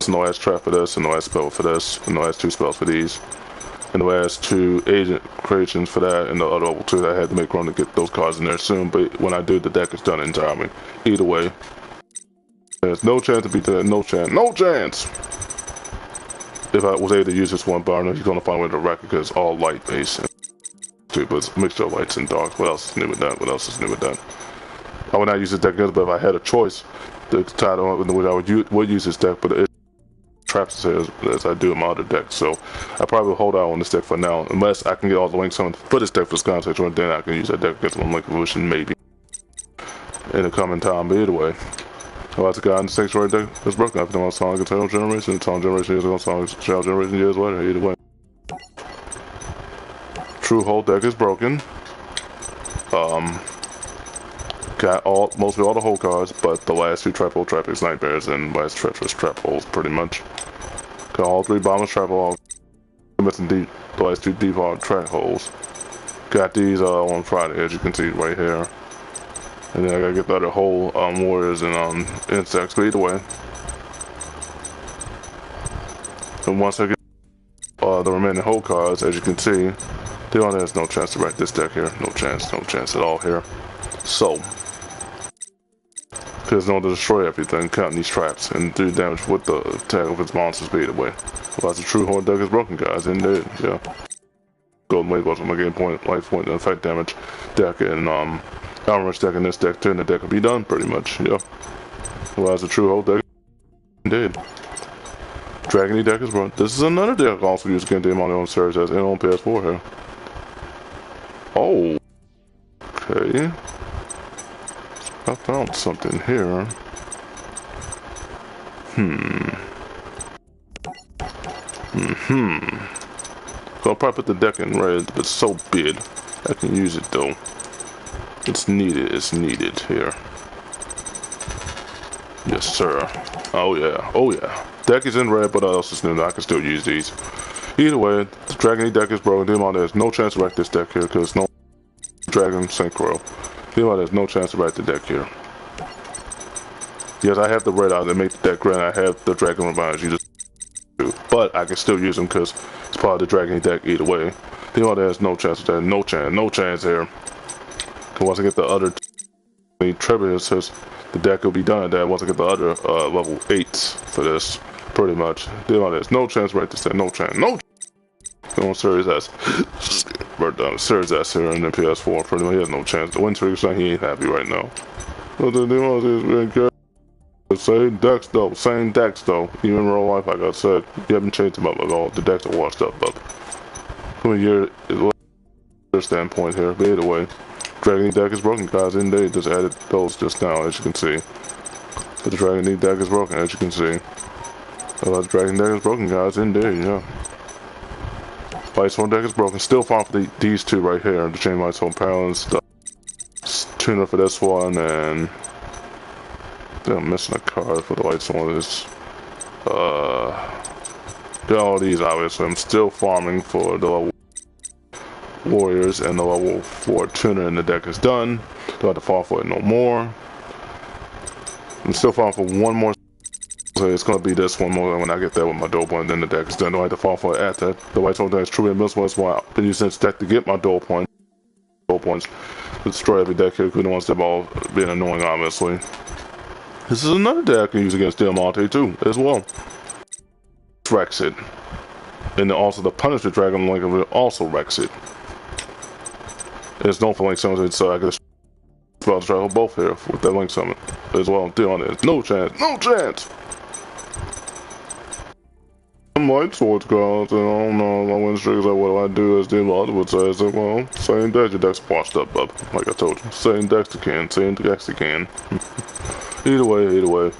S1: No last trap for this, and no last spell for this, and no last 2 spells for these. And the last 2 agent creations for that, and the other level 2 that I had to make run to get those cards in there soon. But when I do, the deck is done entirely. Either way. There's no chance to beat that. No chance. No chance! If I was able to use this one burner, he's going to find a way to wreck it because it's all light based. But it's a mixture of lights and darks. What else is new with that? What else is new with that? I would not use this deck again, but if I had a choice, the title in which I would use this deck, but it traps as I do in my other deck. So I probably will hold out on this deck for now, unless I can get all the links on for this deck for Sky and then I can use that deck against one Link Evolution maybe in the coming time. But either way. About the guy in the Sanctuary deck that's broken. After my Sonic Eternal Generation, and Sonic Generation is on Sonic Eternal Generation years later. Either way. True Hold deck is broken. Got mostly all the hold cards, but the last 2 Trap Hole Trappics Nightmares and last Treacherous Trap Holes pretty much. Got all 3 Bombers Trap Hole, missing the last 2 default Trap Holes. Got these on Friday, as you can see right here. And then I gotta get the other whole warriors and insects, but either way. And once I get the remaining whole cards, as you can see, Leon has no chance to wreck this deck here. No chance at all here. So, Because in order to destroy everything, counting these traps, and do damage with the attack of its monsters be either way. Well, that's a true horde deck is broken, guys, indeed, yeah. Golden Wave was my game point, life point, and effect damage deck, and armor's deck in this deck, too, and the deck will be done, pretty much, yeah. Well, that's a true horde deck, indeed. Dragony deck is broken. This is another deck also used against them on their own series as and on PS4 here. Oh, okay. I found something here. So I'll probably put the deck in red, but it's so big. I can use it though. It's needed here. Yes, sir. Oh yeah, oh yeah. Deck is in red, but I also knew that I can still use these. Either way, the Dragony deck is broken. There's no chance to wreck this deck here, because no Dragon Synchro. There's no chance to wreck the deck here. Yes, I have the red out that make the deck red, and I have the Dragon Revenge. You just do. But I can still use them because it's part of the Dragony deck either way. There's no chance of that. No chance here. Because once I get the other Trebus, the deck will be done at that once I get the other level 8s for this, pretty much. There's no chance right this deck. No chance. On Series S. Series S here in the PS4, pretty much. He has no chance. The win streak, he ain't happy right now. But the same decks though. Even in real life, like I said, you haven't changed them up at all. The decks are washed up, but from a year standpoint here, but either way, Dragony deck is broken, guys. Indeed, just added those just now, as you can see. But the Dragony deck is broken, as you can see. The Dragon deck is broken, guys. Indeed, yeah. Lightsworn deck is broken. Still fine for these two right here. The Chain Lightsworn Parallels, the tuner for this one, and I'm missing a card for the Lightsworn. All these obviously. I'm still farming for the level Warriors, and the level 4 tuner in the deck is done. Don't have to fall for it no more. I'm still falling for one more. So it's gonna be this one more when I get that with my dual point, then the deck is done. Don't have to fall for it after. The White Stone deck is truly invincible. That's why I've been using this deck to get my dual points. To destroy every deck here, because the ones that all being annoying, obviously. This is another deck I can use against Diamante too, as well. Wrecks it. And then also the Punisher Dragon Link of it also wrecks it. It's known for Link Summons, so I can spell travel both here with that Link Summon as well. Diamante, no chance. Light Swords cards, and I don't know, my win streak is like, what do I do as the other would say? It's like, well, same deck, your deck's washed up, bub, like I told you. Same decks you can. Either way.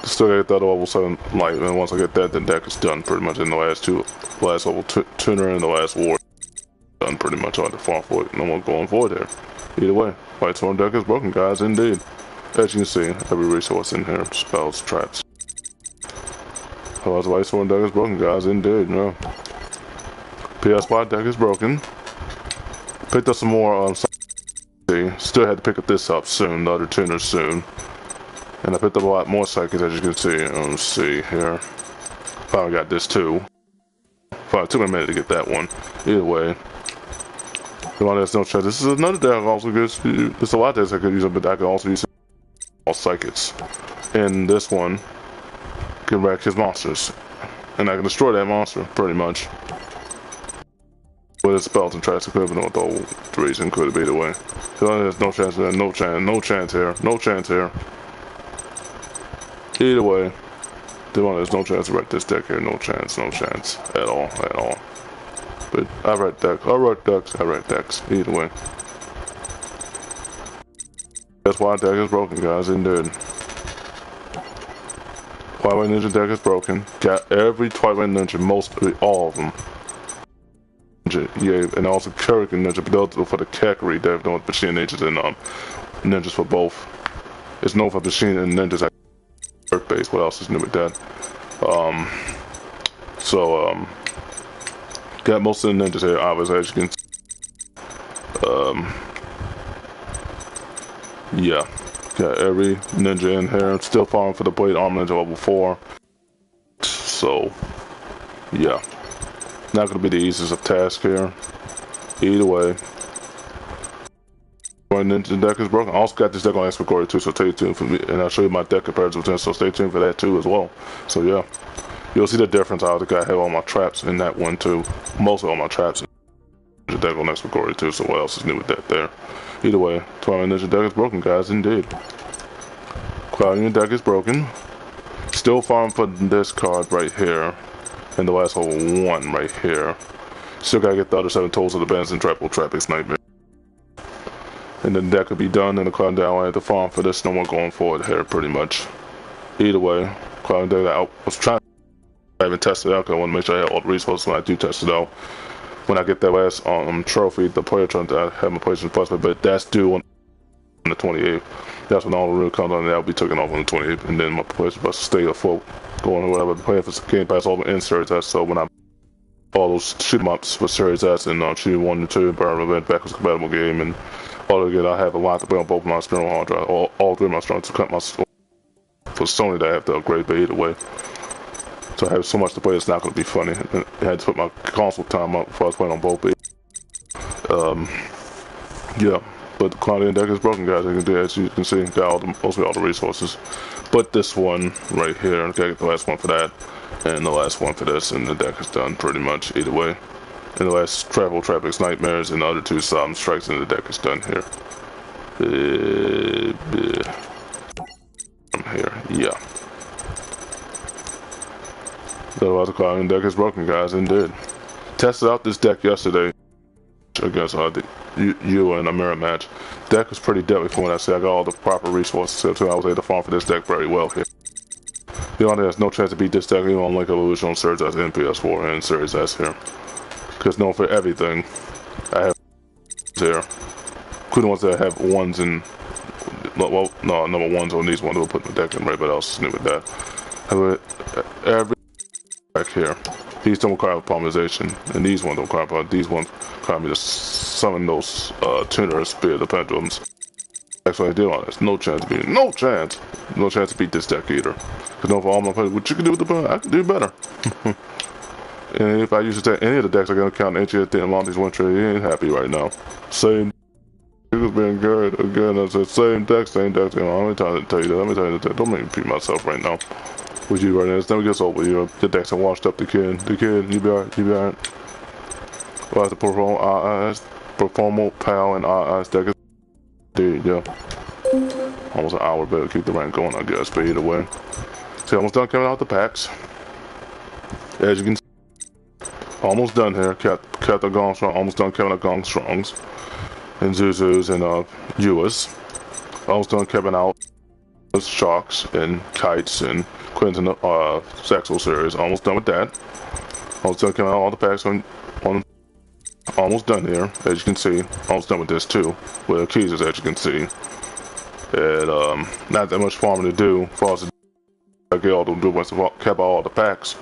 S1: Still gotta get that level 7 light, and once I get that, the deck is done pretty much in the last level tuner and the last war. Done pretty much. I have to fall for it. No more going forward there. Either way, White Sworn deck is broken, guys, indeed. As you can see, every resource in here, spells, traps. Otherwise, White Sworn deck is broken, guys, indeed, yeah. PS5 deck is broken. Picked up some more, still had to pick up this up soon, the other tuners soon. And I picked up a lot more psychics, as you can see. Let's see here. Finally got this too. Finally took me a minute to get that one. Either way. There's no chance. This is another deck I also use. There's a lot of decks I could use, but I can also use all psychics. And this one can wreck his monsters. And I can destroy that monster, pretty much. With his spells and traps equivalent with the old reason could be the way. So there's no chance of that. No chance here. Either way, there's no chance to wreck this deck here. No chance at all. But I wreck decks. Either way. That's why deck is broken, guys. Indeed. Twilight Ninja deck is broken. Got every Twilight Ninja, all of them. Yeah, and also Kurikan Ninja, but those for the Kakari deck, the Machine Ninjas and Ninjas for both. It's known for Machine and Ninjas like Earth base. What else is new with that? Got most of the ninjas here, obviously, as you can see. Yeah. Got every ninja in here. Still falling for the Blade Armor Ninja level 4. So, yeah. Not gonna be the easiest of tasks here. Either way. Ninja deck is broken. I also got this deck on Xbox Core too, so stay tuned for me, and I'll show you my deck compared to it, so stay tuned for that too as well. So yeah, you'll see the difference. I have all my traps in that one too. Most of all my traps in the deck on Xbox Core too. So what else is new with that there? Either way, Twilight Ninja deck is broken, guys. Indeed, Cloud Union deck is broken. Still farming for this card right here, and the last whole one right here. Still gotta get the other 7 tools of the bands and Trapix Nightmare. And then that could be done, and the Cloud Deck I have to farm for this no more going forward here, pretty much. Either way, Cloud Deck I was trying to even test it out, because I want to make sure I have all the resources when I do test it out. When I get that last trophy, the player trying to have my PlayStation Plus, but that's due on the 28th. That's when all the real content that will be taken off on the 28th, and then my PlayStation Plus will stay afloat, going or whatever. Playing for Game Pass, all the inserts, that's so when I all those shoot 'em ups for Series S and Shoot 1 and 2, Burn Event, backwards compatible game, and all again, I have a lot to play on both my external hard drive, all 3 of my strengths to cut my for Sony that I have to upgrade, but either way. So I have so much to play, it's not going to be funny. I had to put my console time up before I was playing on both. Yeah, but the Cloud deck is broken, guys. As you can see, got mostly all the resources. But this one right here, I gotta get the last one for that, and the last one for this, and the deck is done pretty much either way. And the last Trapix Nightmares and the other 2 Solemn Strikes, and the deck is done here. From here, yeah. Otherwise, the Cloud deck is broken, guys, indeed. Tested out this deck yesterday against you in a mirror match. Deck was pretty deadly from what I say. I got all the proper resources, so I was able to farm for this deck very well here. The only has no chance to beat this deck even on Link Evolution on Series S and PS4 and Series S here. Because no, for everything, I have here. Including ones that have 1s and, well, no, number 1s on these ones. We'll put my deck in right, but else is new with that. Every deck here, these don't require polymerization, and these ones don't require polymerization. These ones require me to summon those tuners, Spear the Pendulums. Actually, I did on this. No chance to beat to beat this deck either. Because no, for all my players, what you can do with the pen, I can do better. And if I use any of the decks, I gotta count NGS and Monty's one trade. He ain't happy right now. Same. It was being good again. I said same deck. You know, how many times I tell you that? How many times I tell you? Don't make me repeat myself right now. With you right now, it's never gets over. You know, the decks are washed up. The kid, you be alright. You be alright. Well, I have to perform pal and RS deck. Dude, yeah. Almost an hour, better keep the rank going, I guess. But either way, see, almost done coming out the packs. As you can see. Almost done here. Kept the Gong Strong. Almost done Kevin the Gong Strongs. And Zuzus and Yuas. Almost done Kevin out Sharks and Kites and Quentin Saxo series. Almost done with that. Almost done coming out all the packs on almost done here, as you can see. Almost done with this too. With the keys, as you can see. And not that much farming to do. For us to I get all them do once I kept all the packs,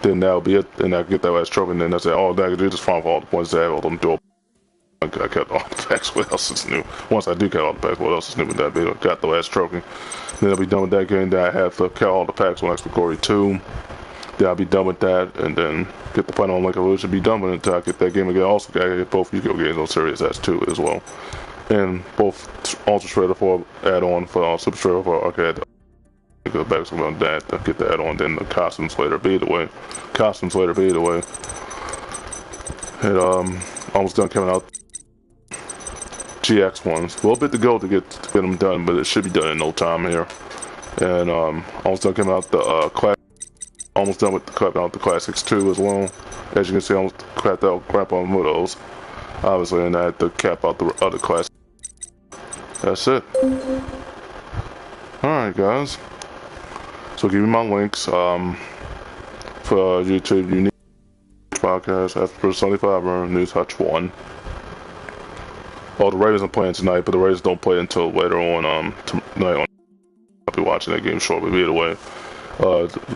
S1: then that'll be it. And I get that last trophy, and then that's it. All that I can do is just farm for all the points that I have all them do. I kept all the packs. What else is new? Once I do get all the packs, what else is new with that video? Got the last trophy. Then I'll be done with that game. Then I have to count all the packs on Xbox Core 2. Then I'll be done with that, and then get the final on Link Evolution. Be done with it until I get that game again. Also, gotta get both Yu-Gi-Oh games on Series S too as well, and both Ultra Shredder 4 add-on for Super Shredder 4 Arcade. Go back to that to get the add-on. Then the costumes later. Be the way. And almost done coming out. GX ones. A little bit to go to get them done, but it should be done in no time here. And almost done coming out the class. Almost done with clapping out the classics too as well. As you can see, almost crapped out crap on those. Obviously, and I had to cap out the other class. That's it. Alright, guys. So give me my links for YouTube. Unique Podcast, after Sunday Fiber, News Hutch 1. Oh, the Raiders are playing tonight, but the Raiders don't play until later on tonight. I'll be watching that game shortly. But either way,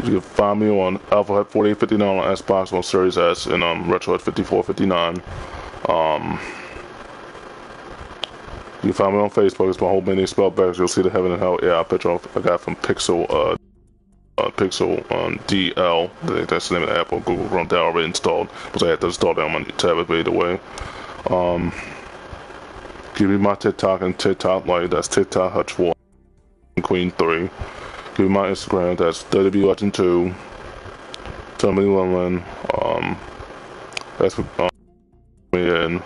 S1: you can find me on AlphaHut 4859 on Xbox on Series S and RetroHut 5459. You can find me on Facebook. It's my whole name spelled back. You'll see the Heaven and Hell. Yeah, picture I got from Pixel DL. That's the name of the app on Google Chrome. That already installed, but I had to install that on my tablet. But either way, Give me my TikTok and TikTok Light. That's TikTok Hutch 4 Queen 3. Give me my Instagram. That's WB Legend 2. Tell me Lemon. That's me and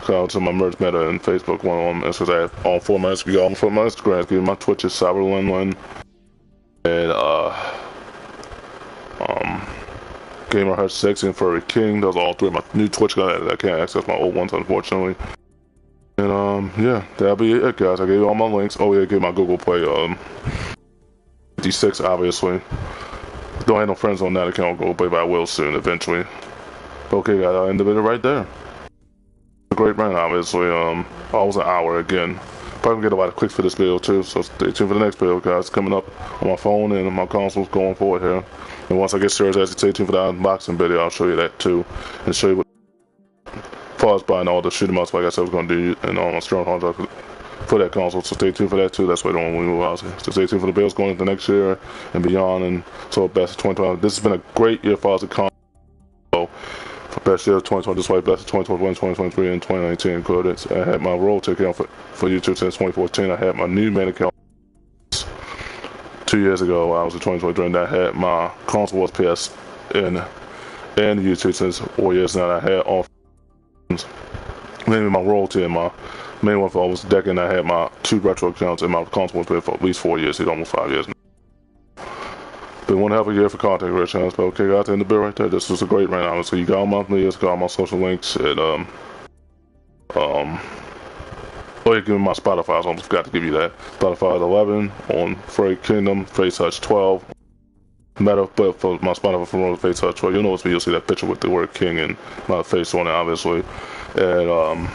S1: come to my merch meta and Facebook one on them. Because I have all 4 my Instagram. All 4 my Instagram. Give me my Twitch is Cyber Lemon. And Gamer Hutch 6 and Furry King. Those are all 3 of my new Twitch guys. I can't access my old ones, unfortunately. And yeah, that'll be it, guys. I gave you all my links. Oh yeah, I gave my Google Play 56, obviously. Don't have no friends on that account on Google Play, but I will soon, eventually. Okay, guys, I'll end the video right there. A great run, obviously. Almost an hour again. Probably get a lot of clicks for this video too, so stay tuned for the next video, guys. Coming up on my phone and my consoles going forward here. And once I get serious, I stay tuned for the unboxing video. I'll show you that too, and show you what far buying all the shoot 'em ups like I said I was gonna do, and all my strong hard for that console. So stay tuned for that too. That's what I don't want to move out. So stay tuned for the bills going into next year and beyond. And so best of 2020. This has been a great year for us at console. For best year of 2020, this way best of 2021, 2023, and 2019 included. I had my royalty account for YouTube since 2014. I had my new main account 2 years ago. I was in 2023, and I had my console was PS and YouTube since 4 years now. I had all mainly my royalty and my main one for almost a decade. And I had my 2 retro accounts, and my console was played for at least 4 years. It's almost 5 years now. Been one hell of a year for content creation, but okay, guys, in the bill right there. This was a great run. Obviously, you got all my videos, got all my social links, and oh, you give me my Spotify. I almost forgot to give you that. Spotify at 11 on Furry Kingdom, Face Touch 12. Meta, but for my Spotify from Face Touch 12, you'll notice me. You'll see that picture with the word King and my face on it, obviously. And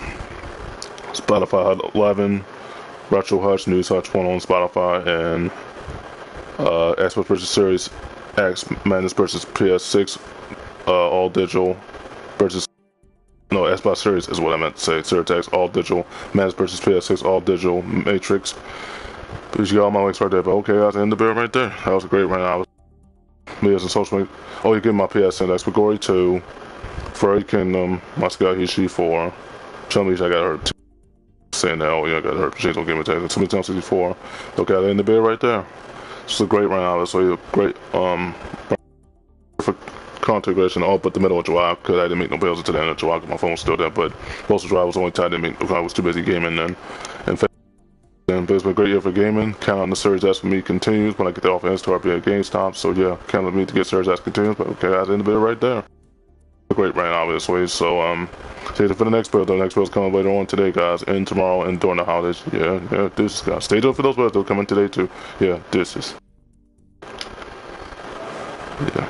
S1: Spotify had 11, Retro Hutch, News Hutch 1 on Spotify, and Xbox vs Series X Madness versus PS6 all digital versus Xbox Series is what I meant to say. Series X all digital, Madness versus PS6 all digital, Matrix. But you got all my links right there. But okay, guys, end the video right there. That was a great run. I was videos and social media. Oh, you get my PSN. That's Gory 2, Furry Kingdom, my Sky Hishi 4. Chummy, I got hurt. Saying that, oh yeah, I got hurt. She's gonna give me a text. Somebody tells 64. Okay, I end the video right there. It's a great run, obviously. A great for content creation all but the middle of July, because I didn't make no bills until the end of July because my phone was still there. But most of July was only time I didn't make because I was too busy gaming then. And it's been a great year for gaming. Count on the Series S for me continues when I get that off of Instagram at GameStop. So yeah, count on me to get Series S continues. But okay, guys, in the video right there. A great run, obviously. So stay tuned for the next build. The next build's coming later on today, guys, and tomorrow and during the holidays. Yeah, this guys. Stay tuned for those builds. They'll come in today too. Yeah, this is. Yeah.